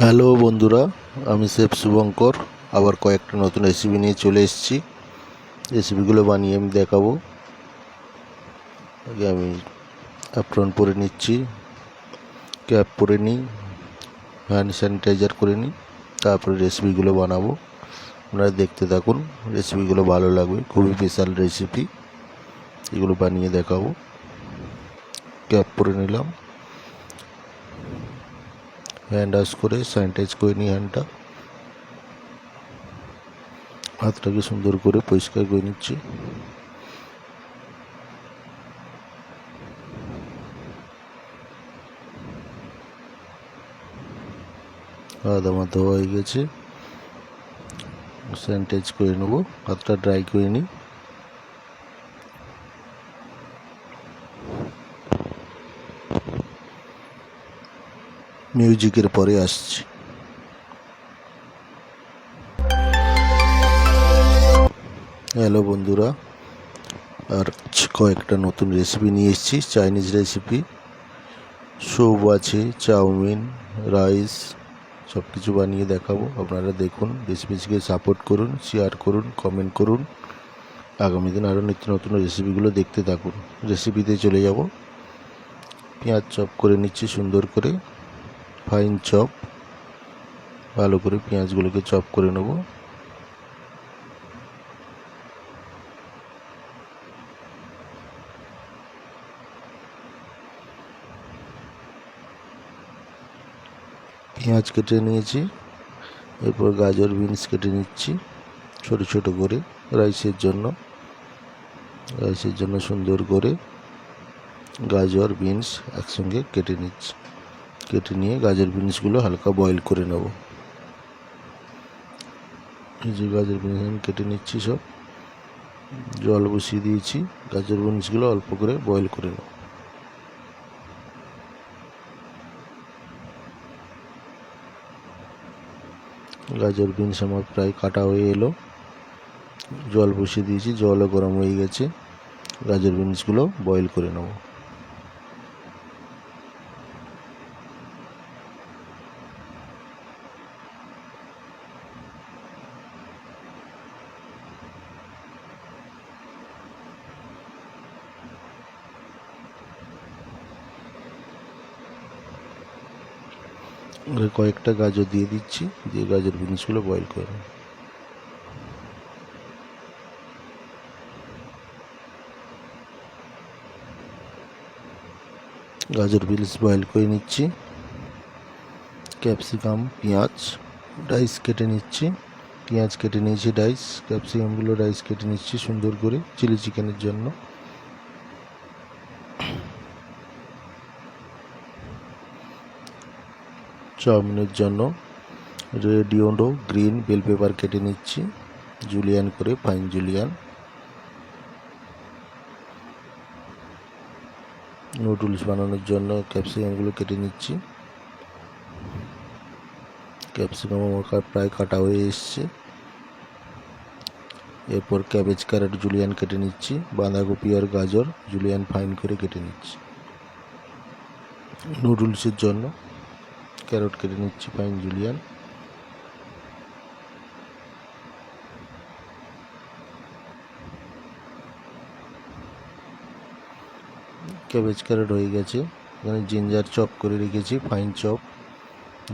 Hello বন্ধুরা, আমি chef Shubhankar আবার কয়েকটা নতুন রেসিপি নিয়ে চলে এসেছি। রেসিপিগুলো বানিয়ে আমি দেখাবো। আগে আমি অ্যাপ্রন পরে নিচ্ছি, ক্যাপ পরে নিই, হ্যান্ড স্যানিটাইজার করে নিই, তারপরে রেসিপিগুলো বানাবো। আপনারা দেখতে থাকুন, রেসিপিগুলো ভালো লাগবে, খুবই স্পেশাল রেসিপি। এগুলো বানিয়ে দেখাবো। ক্যাপ পরে নিলাম, হ্যান্ড ওয়াশ করে স্যানিটাইজ করে নিই হাতটাকে সুন্দর করে পরিষ্কার করে নিচ্ছি। আদা মাথা হয়ে গেছে, স্যানিটাইজ করে নেবো, হাতটা ড্রাই করে নিই। মিউজিকের পরে আসছি। হ্যালো বন্ধুরা, আর কয়েকটা নতুন রেসিপি নিয়ে এসেছি। চাইনিজ রেসিপি, স্যুপ আছে, চাউমিন, রাইস, সব কিছু বানিয়ে দেখাবো। আপনারা দেখুন, রেসিপিকে সাপোর্ট করুন, শেয়ার করুন, কমেন্ট করুন। আগামী দিন আরও নিত্য নতুন রেসিপিগুলো দেখতে থাকুন। রেসিপিতে চলে যাব। পেঁয়াজ চপ করে নিচ্ছি সুন্দর করে, ফাইন চপ। ভালো করে পেঁয়াজগুলোকে চপ করে নেব। পেঁয়াজ কেটে নিয়েছি, এরপর গাজর বিনস কেটে নিচ্ছি ছোট ছোট করে রাইসের জন্য সুন্দর করে গাজর বিনস একসঙ্গে কেটে নিচ্ছি। কেটে নিয়ে গাজর বিনসগুলো হালকা বয়েল করে নেব। এই যে গাজর বিনস আমি কেটে নিচ্ছি, সব জল বসিয়ে দিয়েছি, গাজর বিনসগুলো অল্প করে বয়েল করে নেব। গাজর বিনস আমার প্রায় কাটা হয়ে এলো, জল বসিয়ে দিয়েছি, জলও গরম হয়ে গেছে। গাজর বিনসগুলো বয়েল করে নেব। কয়েকটা গাজর দিয়ে দিচ্ছি, দিয়ে গাজর বিনসগুলো বয়েল করে নেব। গাজর বিনস বয়েল করে নিচ্ছি। ক্যাপসিকাম, পেঁয়াজ, ডাইস কেটে নিচ্ছি। পেঁয়াজ কেটে নিয়েছি ডাইস, ক্যাপসিকামগুলো ডাইস কেটে নিচ্ছি সুন্দর করে চিলি চিকেনের জন্য। চাউমিনের জন্য red, yellow, green bell pepper কেটে নিচ্ছি জুলিয়ান করে, ফাইন জুলিয়ান। নুডলস বানানোর জন্য ক্যাপসিকামগুলো কেটে নিচ্ছি। ক্যাপসিকাম আমার প্রায় কাটা হয়ে এসছে। এরপর ক্যাবেজ, ক্যারট, জুলিয়ান কেটে নিচ্ছি। বাঁধাকপি আর গাজর জুলিয়ান ফাইন করে কেটে নিচ্ছি। নুডলসের জন্য ক্যারট কেটে নিচ্ছি ফাইন জুলিয়ান। ক্যাবেজ ক্যারট হয়ে গেছে। এখানে জিঞ্জার চপ করে রেখেছি, fine chop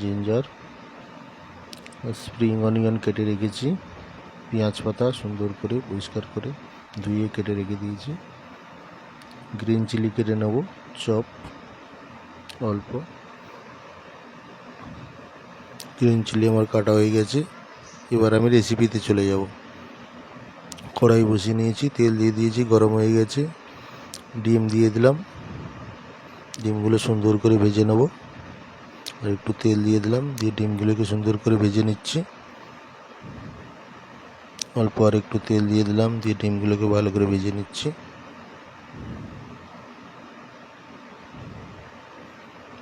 ginger. Spring onion কেটে রেখেছি। পেঁয়াজ পাতা সুন্দর করে পরিষ্কার করে ধুয়ে কেটে রেখে দিয়েছি। গ্রিন চিলি কেটে নেব চপ অল্প। গ্রিন চিলি আমার কাটা হয়ে গেছে। এবার আমি রেসিপিতে চলে যাব। কড়াই বসিয়ে নিয়েছি, তেল দিয়ে দিয়েছি, গরম হয়ে গেছে। ডিম দিয়ে দিলাম, ডিমগুলো সুন্দর করে ভেজে নেব। আর একটু তেল দিয়ে দিলাম, দিয়ে ডিমগুলোকে সুন্দর করে ভেজে নিচ্ছি। অল্প আর একটু তেল দিয়ে দিলাম, দিয়ে ডিমগুলোকে ভালো করে ভেজে নিচ্ছি।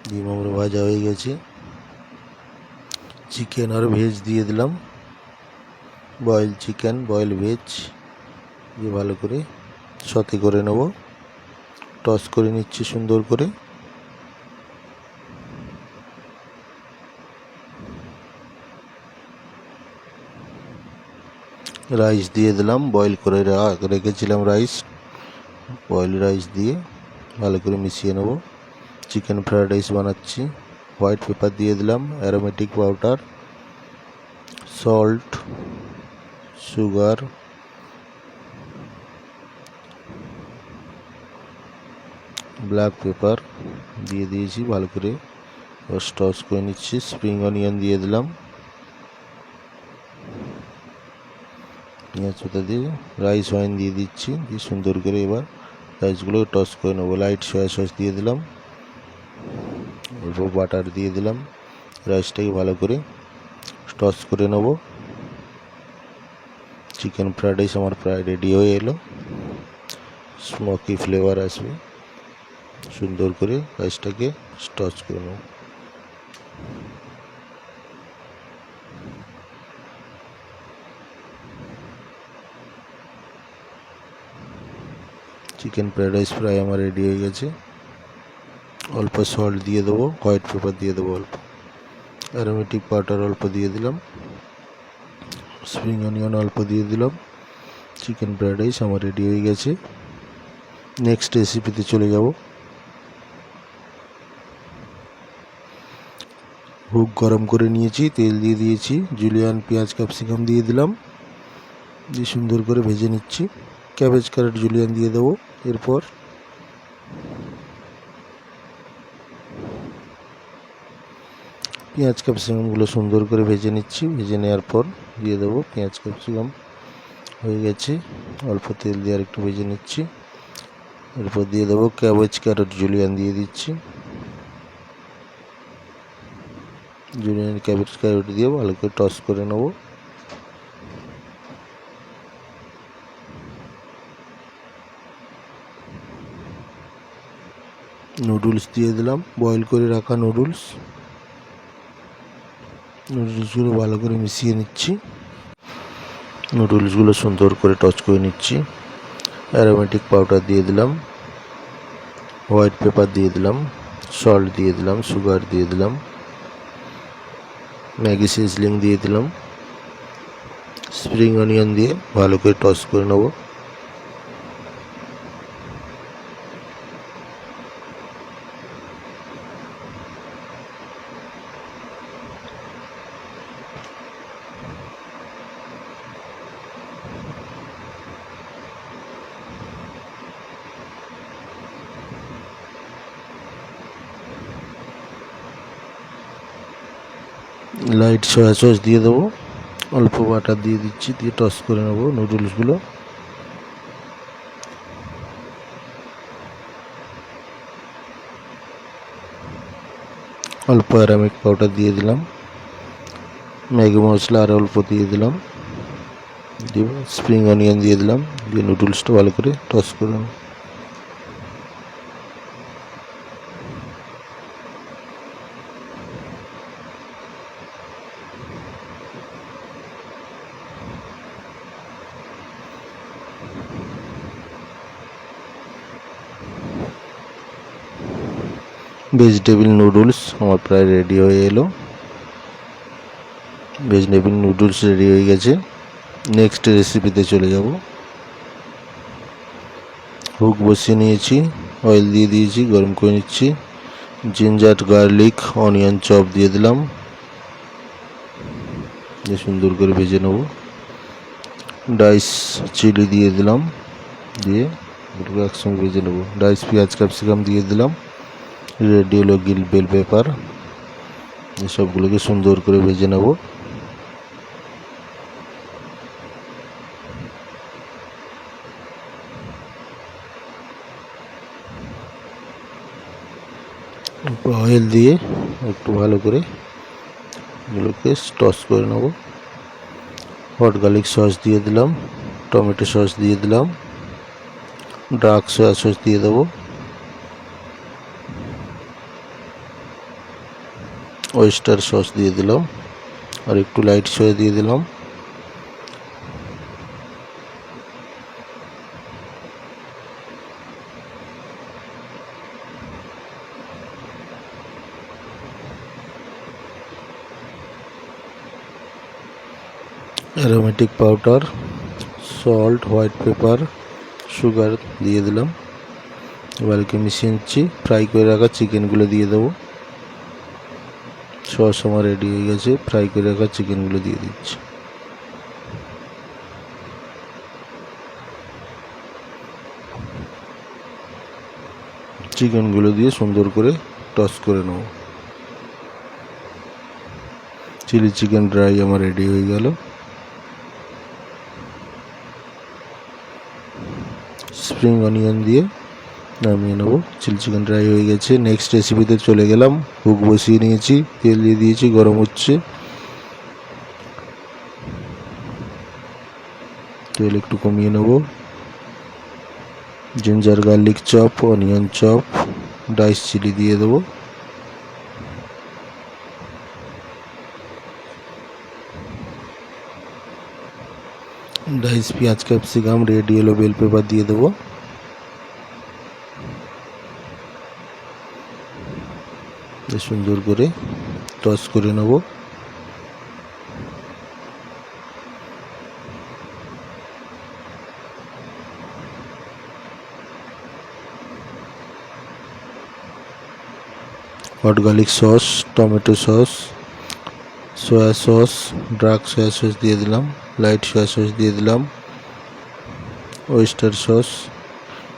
ডিম আমার ভাজা হয়ে গেছে। চিকেন আর ভেজ দিয়ে দিলাম, বয়েল চিকেন, বয়েল ভেজ দিয়ে ভালো করে সতে করে নেব। টস করে নিচ্ছি সুন্দর করে। রাইস দিয়ে দিলাম, বয়েল করে রেখেছিলাম রাইস, বয়েল রাইস দিয়ে ভালো করে মিশিয়ে নেব। চিকেন ফ্রাইড রাইস বানাচ্ছি। হোয়াইট পেপার দিয়ে দিলাম, aromatic powder, salt, sugar, black pepper দিয়ে দিয়েছি, ভালো করে টস করে নিচ্ছি। স্প্রিং অনিয়ন দিয়ে দিলাম, পেঁয়াজ পাতা দিয়ে রাইস ওয়াইন দিয়ে দিচ্ছি, দিয়ে সুন্দর করে এবার রাইসগুলো টস করে নেবো। লাইট সয়া সস দিয়ে দিলাম, অল্প বাটার দিয়ে দিলাম, রাইসটাকে ভালো করে টস করে নেব। চিকেন ফ্রাইড রাইস আমার প্রায় রেডি হয়ে এলো, স্মোকি ফ্লেভার আসবে। সুন্দর করে রাইসটাকে টস করে নেব। চিকেন ফ্রাইড রাইস প্রায় আমার রেডি হয়ে গেছে। অল্প সল্ট দিয়ে দেবো, হোয়াইট পেপার দিয়ে দেবো অল্প, অ্যারোমেটিক পাউডার অল্প দিয়ে দিলাম, স্প্রিং অনিয়ন অল্প দিয়ে দিলাম। চিকেন ফ্রাইড রাইস আমার রেডি হয়ে গেছে। নেক্সট রেসিপিতে চলে যাব। হুক গরম করে নিয়েছি, তেল দিয়ে দিয়েছি, জুলিয়ান পেঁয়াজ ক্যাপসিকাম দিয়ে দিলাম, দিয়ে সুন্দর করে ভেজে নিচ্ছি। ক্যাবেজ ক্যারট জুলিয়ান দিয়ে দেবো। এরপর পেঁয়াজ ক্যাপসিকামগুলো সুন্দর করে ভেজে নিচ্ছি। ভেজে নেওয়ার পর দিয়ে দেবো পেঁয়াজ ক্যাপসিকাম, হয়ে গেছে। অল্প তেল দিয়ে আর একটু ভেজে নিচ্ছি। এরপর দিয়ে দেবো ক্যাবেজ ক্যারট জুলিয়ান দিয়ে দিচ্ছি। জুলিয়ান ক্যাবেজ ক্যারট দিয়ে ভালো করে টস করে নেব। নুডলস দিয়ে দিলাম, বয়েল করে রাখা নুডলসগুলো ভালো করে মিশিয়ে নিচ্ছি। নুডলসগুলো সুন্দর করে টস করে নিচ্ছি। অ্যারোমেটিক পাউডার দিয়ে দিলাম, হোয়াইট পেপার দিয়ে দিলাম, সল্ট দিয়ে দিলাম, সুগার দিয়ে দিলাম, ম্যাগি সিজলিং দিয়ে দিলাম, স্প্রিং অনিয়ন দিয়ে ভালো করে টস করে নেব। লাইট সয়া সস দিয়ে দেবো, অল্প বাটার দিয়ে দিচ্ছি, দিয়ে টস করে নেব নুডলসগুলো। অল্প অ্যারামিক পাউডার দিয়ে দিলাম, ম্যাগি মশলা আর অল্প দিয়ে দিলাম, দিয়ে স্প্রিং অনিয়ন দিয়ে দিলাম, দিয়ে নুডলসটা ভালো করে টস করে নেব। ভেজিটেবিল নুডলস আমার প্রায় রেডি হয়ে এলো। ভেজিটেবিল নুডলস রেডি হয়ে গেছে। নেক্সট রেসিপিতে চলে যাব। হুক বসিয়ে নিয়েছি, অয়েল দিয়ে দিয়েছি, গরম করে নিচ্ছি। জিঞ্জার গার্লিক অনিয়ন চপ দিয়ে দিলাম, দিয়ে সুন্দর করে ভেজে নেব। ডাইস চিলি দিয়ে দিলাম, দিয়ে এগুলো একসঙ্গে ভেজে নেব। ডাইস পেঁয়াজ ক্যাপসিকাম দিয়ে দিলাম, রেডি হলো গিল বেল পেপার, এসবগুলোকে সুন্দর করে ভেজে নেব। অয়েল দিয়ে একটু ভালো করে এগুলোকে টস করে নেব। হট গার্লিক সস দিয়ে দিলাম, টমেটো সস দিয়ে দিলাম, ডার্ক সয়া সস দিয়ে দেবো, ওয়েস্টার সস দিয়ে দিলাম, আর একটু লাইট সয়া দিয়ে দিলাম। Aromatic powder, salt, white paper, sugar দিয়ে দিলাম। এবারকে মিশিয়ে নিচ্ছি। ফ্রাই করে রাখা চিকেনগুলো দিয়ে দেবো। সস আমার রেডি হয়ে গেছে। ফ্রাই করে রাখা চিকেনগুলো দিয়ে দিচ্ছি। চিকেনগুলো দিয়ে সুন্দর করে টস করে নেব। চিলি চিকেন ড্রাই আমার রেডি হয়ে গেল। স্প্রিং অনিয়ন দিয়ে নামিয়ে নেব। চিলি চিকেন ড্রাই হয়ে গেছে। নেক্সট রেসিপিতে চলে গেলাম। হুক বসিয়ে নিয়েছি, তেল দিয়ে দিয়েছি, গরম হচ্ছে। তেল একটু কমিয়ে নেব। Ginger garlic chop, onion chop, dice chilli দিয়ে দেবো। ডাইস পেঁয়াজ, capsicum, red yellow bell pepper দিয়ে দেবো। সুন্দর করে টস করে নেব। Hot garlic sauce, tomato sauce, soya sauce, dark soya sauce দিয়ে দিলাম, লাইট সয়া সস দিয়ে দিলাম, oyster sauce,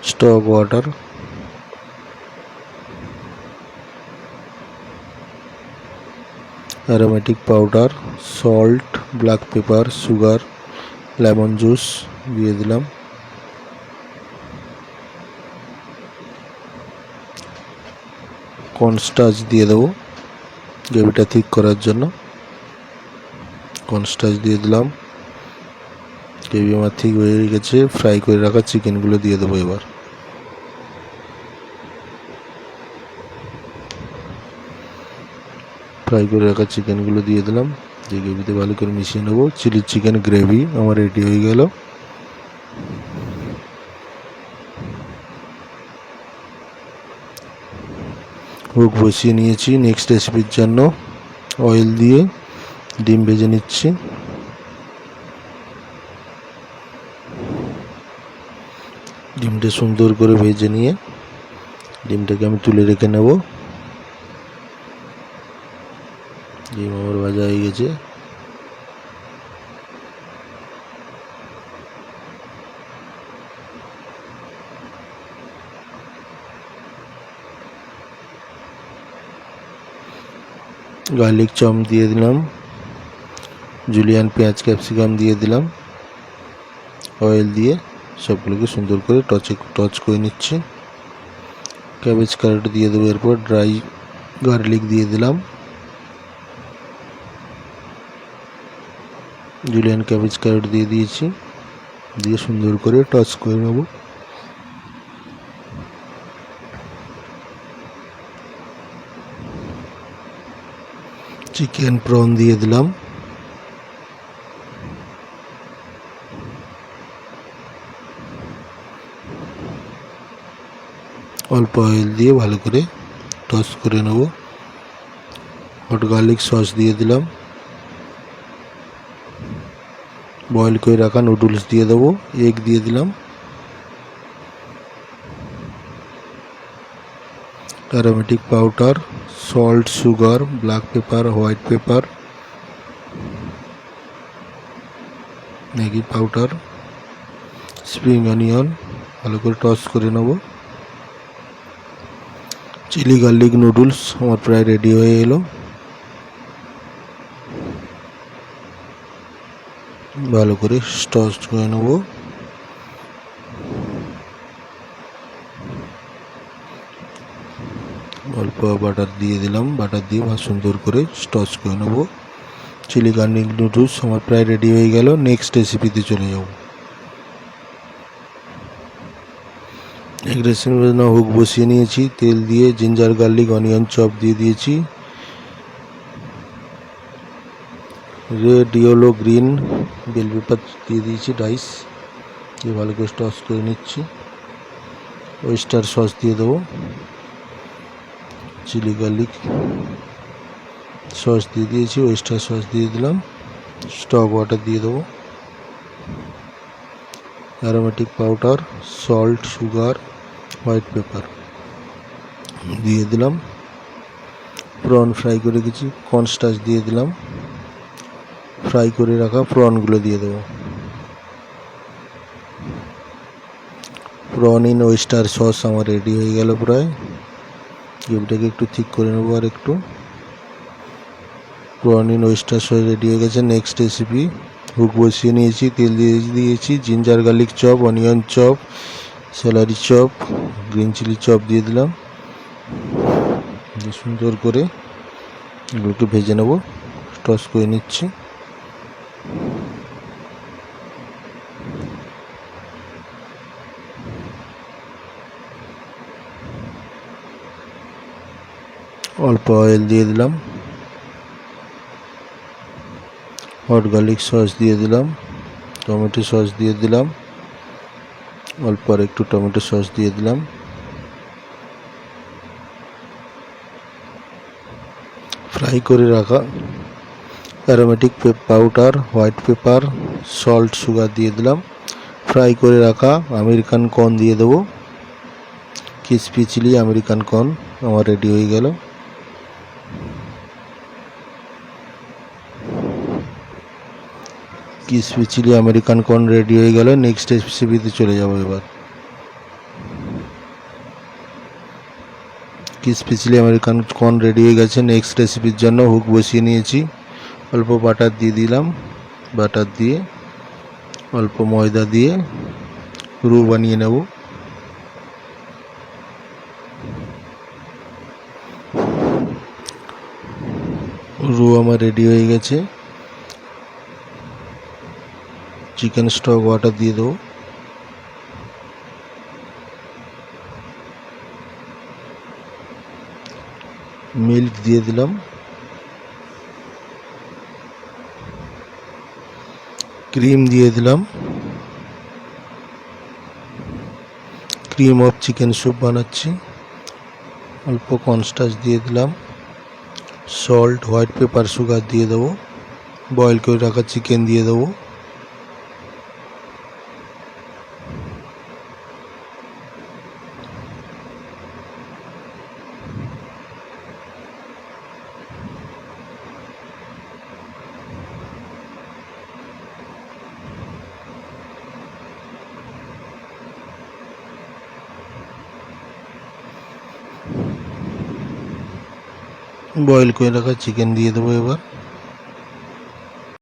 stock water, aromatic powder, salt, black pepper, sugar, lemon juice দিয়ে দিলাম। কর্নস্টার্চ দিয়ে দেবো গ্রেভিটা ঠিক করার জন্য। কর্নস্টার্চ দিয়ে দিলাম। গ্রেভি আমার ঠিক হয়ে গেছে। ফ্রাই করে রাখা চিকেনগুলো দিয়ে দেবো। এবার ফ্রাই করে রাখা চিকেনগুলো দিয়ে দিলাম। যে গ্রেভিতে ভালো করে মিশিয়ে নেবো। চিলি চিকেন গ্রেভি আমার রেডি হয়ে গেল। হুক বসিয়ে নিয়েছি। নেক্সট রেসিপির জন্য অয়েল দিয়ে ডিম ভেজে নিচ্ছি। ডিমটা সুন্দর করে ভেজে নিয়ে ডিমটাকে আমি তুলে রেখে নেব। ডিম আমার ভাজা হয়ে গেছে। গার্লিক চপ দিয়ে দিলাম। জুলিয়ান পেঁয়াজ, ক্যাপসিকাম দিয়ে দিলাম। অয়েল দিয়ে সবগুলোকে সুন্দর করে টচ করে নিচ্ছি। ক্যাবেজ ক্যারট দিয়ে দেবো। এরপর ড্রাই গার্লিক দিয়ে দিলাম। জুলিয়ান ক্যাবেজ ক্যারট দিয়ে দিয়েছি। দিয়ে সুন্দর করে টচ করে নেব। চিকেন প্রন দিয়ে দিলাম। অল্প অয়েল দিয়ে ভালো করে টস করে নেব। হট গার্লিক সস দিয়ে দিলাম। বয়েল করে রাখা নুডলস দিয়ে দেবো। এগ দিয়ে দিলাম। Aromatic powder, salt, sugar, black pepper, white paper, Maggi powder, spring onion ভালো করে টস করে নেব। চিলি গার্লিক নুডলস আমার প্রায় রেডি হয়ে এলো। ভালো করে টস করে নেব। অল্প বাটার দিয়ে দিলাম। বাটার দিয়ে সুন্দর করে টস করে নেব। চিলি গার্লিক নুডলস আমার প্রায় রেডি হয়ে গেল। নেক্সট রেসিপিতে চলে যাব। এক রেসিপির জন্য হুক বসিয়ে নিয়েছি। তেল দিয়ে জিঞ্জার গার্লিক অনিয়ন চপ দিয়ে দিয়েছি। Red yellow green bell pepper দিয়ে দিয়েছি। ডাইস দিয়ে ভালো করে টস করে নিচ্ছি। ওয়েস্টার সস দিয়ে দেবো। চিলি গার্লিক সস দিয়ে দিয়েছি। ওয়েস্টার সস দিয়ে দিলাম। স্টক ওয়াটার দিয়ে দেবো। Aromatic powder, salt, sugar, white paper দিয়ে দিলাম। প্রন ফ্রাই করে রেখেছি, কর্নস্টার্চ দিয়ে দিলাম। ফ্রাই করে রাখা প্রনগুলো দিয়ে দেবো। প্রন ইন ওয়েস্টার সস আমার রেডি হয়ে গেল প্রায়। গ্রেভিটাকে একটু ঠিক করে নেবো আর একটু। Prawn in oyster sauce ready হয়ে গেছে। নেক্সট রেসিপি, হুক বসিয়ে নিয়েছি, তেল দিয়েছি, ginger garlic chop, onion chop, celery chop, green chilli chop দিয়ে দিলাম। সুন্দর করে এগুলোকে ভেজে নেব, টস করে নিচ্ছি। অল্প অয়েল দিয়ে দিলাম, হট গার্লিক সস দিয়ে দিলাম, টমেটো সস দিয়ে দিলাম, অল্প আর একটু টমেটো সস দিয়ে দিলাম। ফ্রাই করে রাখা aromatic powder, white pepper, salt, sugar দিয়ে দিলাম। ফ্রাই করে রাখা আমেরিকান কর্ন দিয়ে দেবো। ক্রিসপি চিলি আমেরিকান কর্ন আমার রেডি হয়ে গেল। Crispy chilli American corn ready হয়ে গেল। নেক্সট রেসিপিতে চলে যাব এবার। Crispy chilli American corn ready হয়ে গেছে। নেক্সট রেসিপির জন্য হুক বসিয়ে নিয়েছি, অল্প বাটার দিয়ে দিলাম। বাটার দিয়ে অল্প ময়দা দিয়ে রু বানিয়ে নেব। রু আমার রেডি হয়ে গেছে। চিকেন স্টক ওয়াটার দিয়ে দেবো। মিল্ক দিয়ে দিলাম। ক্রিম দিয়ে দিলাম। ক্রিম অফ চিকেন স্যুপ বানাচ্ছি। অল্প কর্নস্টার্চ দিয়ে দিলাম। সল্ট, হোয়াইট পেপার, সুগার দিয়ে দেবো। বয়েল করে রাখা চিকেন দিয়ে দেবো। বয়েল করে রাখা চিকেন দিয়ে দেবো এবার।